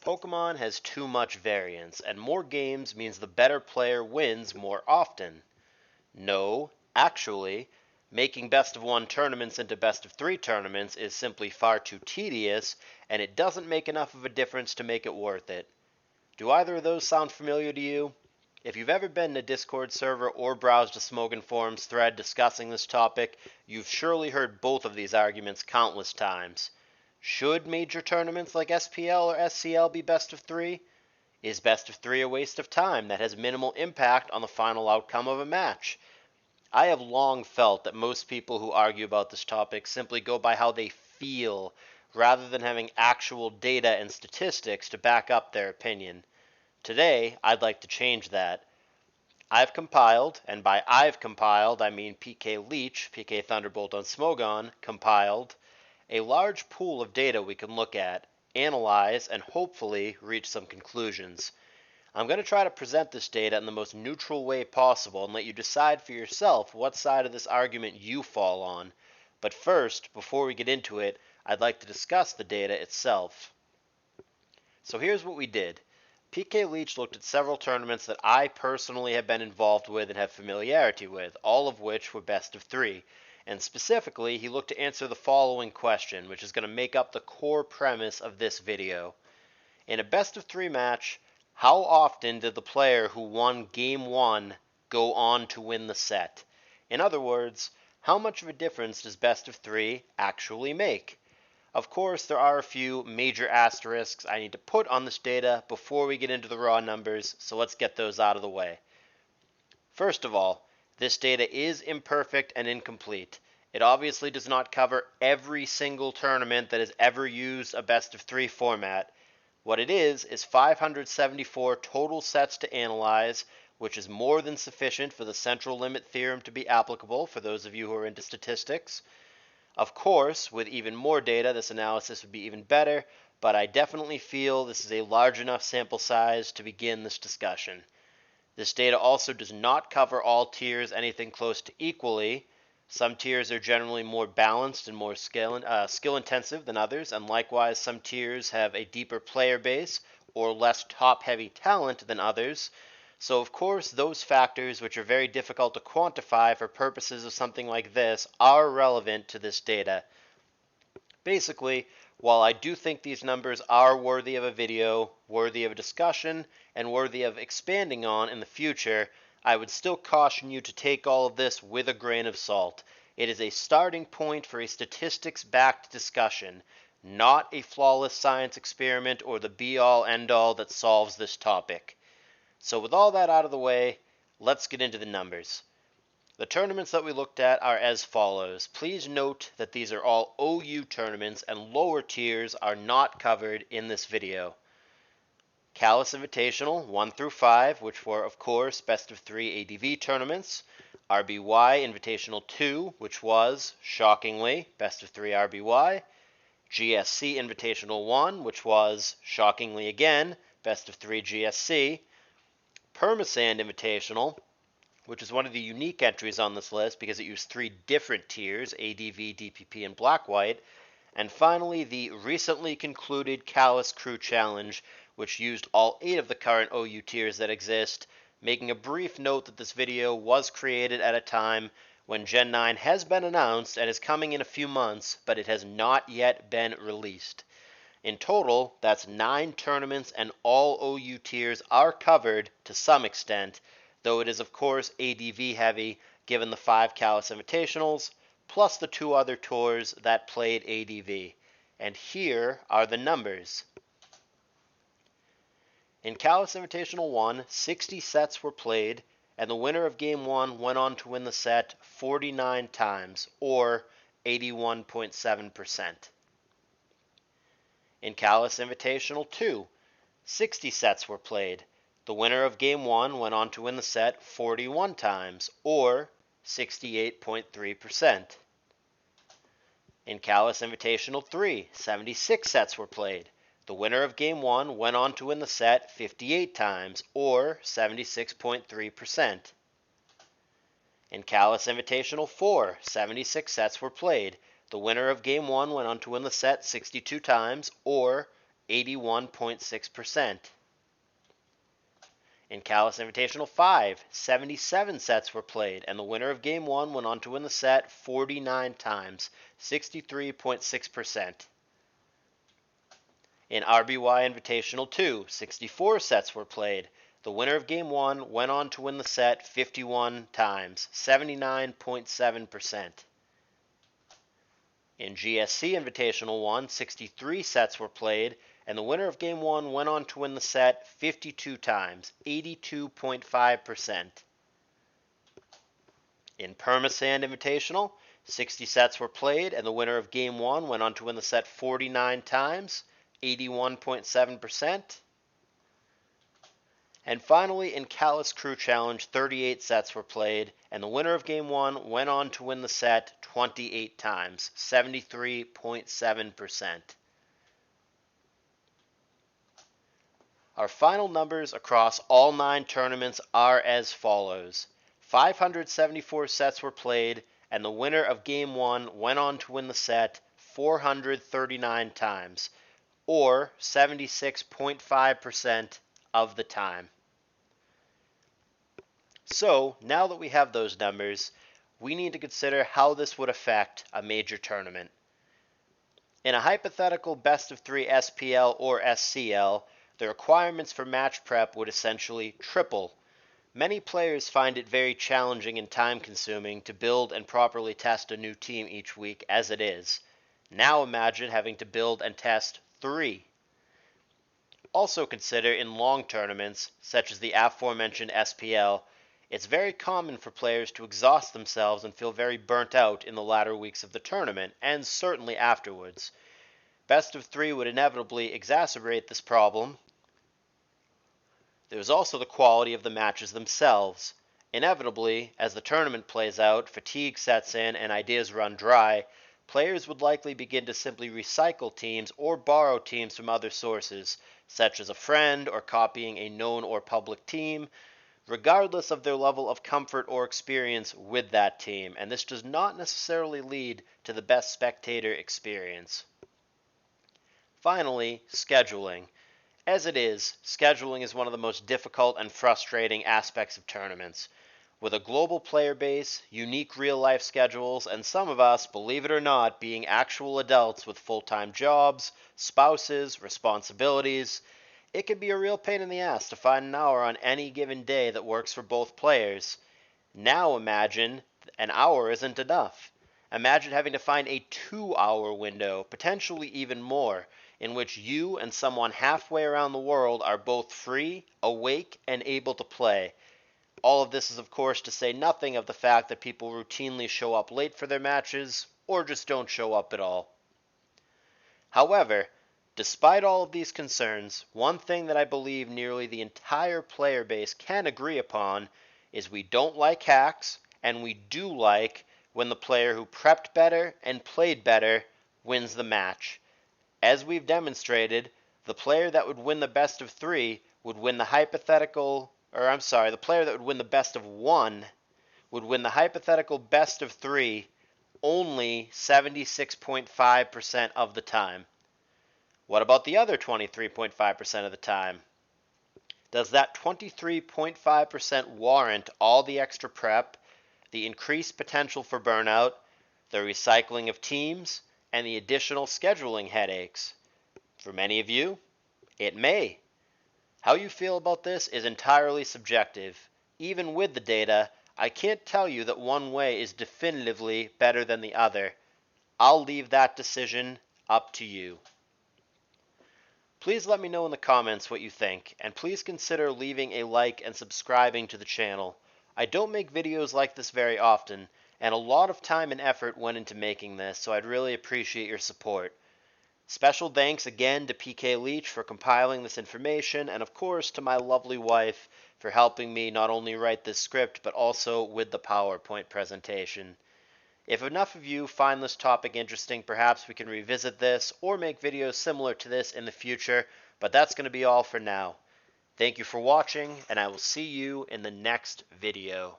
Pokemon has too much variance, and more games means the better player wins more often. No, actually, making best of one tournaments into best of three tournaments is simply far too tedious, and it doesn't make enough of a difference to make it worth it. Do either of those sound familiar to you? If you've ever been in a Discord server or browsed a Smogon Forums thread discussing this topic, you've surely heard both of these arguments countless times. Should major tournaments like SPL or SCL be best of three? Is best of three a waste of time that has minimal impact on the final outcome of a match? I have long felt that most people who argue about this topic simply go by how they feel rather than having actual data and statistics to back up their opinion. Today, I'd like to change that. I've compiled, and by I've compiled, I mean PK Leech, PK Thunderbolt on Smogon, compiled, a large pool of data we can look at, analyze, and hopefully reach some conclusions. I'm going to try to present this data in the most neutral way possible and let you decide for yourself what side of this argument you fall on. But first, before we get into it, I'd like to discuss the data itself. So here's what we did. PK Leech looked at several tournaments that I personally have been involved with and have familiarity with, all of which were best of three. And specifically, he looked to answer the following question, which is going to make up the core premise of this video. In a best of three match, how often did the player who won game one go on to win the set? In other words, how much of a difference does best of three actually make? Of course, there are a few major asterisks I need to put on this data before we get into the raw numbers, so let's get those out of the way. First of all, this data is imperfect and incomplete. It obviously does not cover every single tournament that has ever used a best of three format. What it is 574 total sets to analyze, which is more than sufficient for the central limit theorem to be applicable for those of you who are into statistics. Of course, with even more data, this analysis would be even better, but I definitely feel this is a large enough sample size to begin this discussion. This data also does not cover all tiers anything close to equally. Some tiers are generally more balanced and more skill intensive than others, and likewise some tiers have a deeper player base or less top-heavy talent than others. So of course those factors, which are very difficult to quantify for purposes of something like this, are relevant to this data. Basically, while I do think these numbers are worthy of a video, worthy of a discussion, and worthy of expanding on in the future, I would still caution you to take all of this with a grain of salt. It is a starting point for a statistics-backed discussion, not a flawless science experiment or the be-all end-all that solves this topic. So with all that out of the way, let's get into the numbers. The tournaments that we looked at are as follows. Please note that these are all OU tournaments and lower tiers are not covered in this video. Kalos Invitational 1 through 5, which were of course best of 3 ADV tournaments. RBY Invitational 2, which was, shockingly, best of 3 RBY. GSC Invitational 1, which was, shockingly again, best of 3 GSC. Permasand Invitational, which is one of the unique entries on this list because it used 3 different tiers, ADV, DPP, and Black-White. And finally, the recently concluded Kalos Crew Challenge, which used all 8 of the current OU tiers that exist, making a brief note that this video was created at a time when Gen 9 has been announced and is coming in a few months, but it has not yet been released. In total, that's 9 tournaments and all OU tiers are covered to some extent, though it is of course ADV heavy given the 5 Kalos Invitationals, plus the 2 other tours that played ADV. And here are the numbers. In Kalos Invitational 1, 60 sets were played, and the winner of Game 1 went on to win the set 49 times, or 81.7%. In Kalos Invitational 2, 60 sets were played. The winner of Game 1 went on to win the set 41 times, or 68.3%. In Kalos Invitational 3, 76 sets were played. The winner of Game 1 went on to win the set 58 times, or 76.3%. In Kalos Invitational 4, 76 sets were played. The winner of Game 1 went on to win the set 62 times, or 81.6%. In Callus Invitational 5, 77 sets were played, and the winner of Game 1 went on to win the set 49 times, 63.6%. In RBY Invitational 2, 64 sets were played. The winner of Game 1 went on to win the set 51 times, 79.7%. In GSC Invitational 1, 63 sets were played, and the winner of Game 1 went on to win the set 52 times, 82.5%. In Permasand Invitational, 60 sets were played, and the winner of Game 1 went on to win the set 49 times, 81.7%. And finally, in Callus Crew Challenge, 38 sets were played, and the winner of Game 1 went on to win the set 28 times, 73.7%. Our final numbers across all 9 tournaments are as follows. 574 sets were played, and the winner of Game 1 went on to win the set 439 times, or 76.5% of the time. So, now that we have those numbers, we need to consider how this would affect a major tournament. In a hypothetical best of 3 SPL or SCL, the requirements for match prep would essentially triple. Many players find it very challenging and time-consuming to build and properly test a new team each week as it is. Now imagine having to build and test 3. Also consider in long tournaments, such as the aforementioned SPL, it's very common for players to exhaust themselves and feel very burnt out in the latter weeks of the tournament, and certainly afterwards. Best of 3 would inevitably exacerbate this problem. There's also the quality of the matches themselves. Inevitably, as the tournament plays out, fatigue sets in and ideas run dry, players would likely begin to simply recycle teams or borrow teams from other sources, such as a friend or copying a known or public team, regardless of their level of comfort or experience with that team, and this does not necessarily lead to the best spectator experience. Finally, scheduling. As it is, scheduling is one of the most difficult and frustrating aspects of tournaments. With a global player base, unique real-life schedules, and some of us, believe it or not, being actual adults with full-time jobs, spouses, responsibilities, it can be a real pain in the ass to find an hour on any given day that works for both players. Now imagine an hour isn't enough. Imagine having to find a 2-hour window, potentially even more, in which you and someone halfway around the world are both free, awake, and able to play. All of this is, of course, to say nothing of the fact that people routinely show up late for their matches, or just don't show up at all. However, despite all of these concerns, one thing that I believe nearly the entire player base can agree upon is we don't like hacks, and we do like when the player who prepped better and played better wins the match. As we've demonstrated, the player that would win the best of 3 would win the the player that would win the best of 1 would win the hypothetical best of 3 only 76.5% of the time. What about the other 23.5% of the time? Does that 23.5% warrant all the extra prep, the increased potential for burnout, the recycling of teams, and the additional scheduling headaches? For many of you, it may. How you feel about this is entirely subjective. Even with the data, I can't tell you that one way is definitively better than the other. I'll leave that decision up to you. Please let me know in the comments what you think, and please consider leaving a like and subscribing to the channel. I don't make videos like this very often, and a lot of time and effort went into making this, so I'd really appreciate your support. Special thanks again to PK Leach for compiling this information, and of course to my lovely wife for helping me not only write this script, but also with the PowerPoint presentation. If enough of you find this topic interesting, perhaps we can revisit this or make videos similar to this in the future, but that's going to be all for now. Thank you for watching, and I will see you in the next video.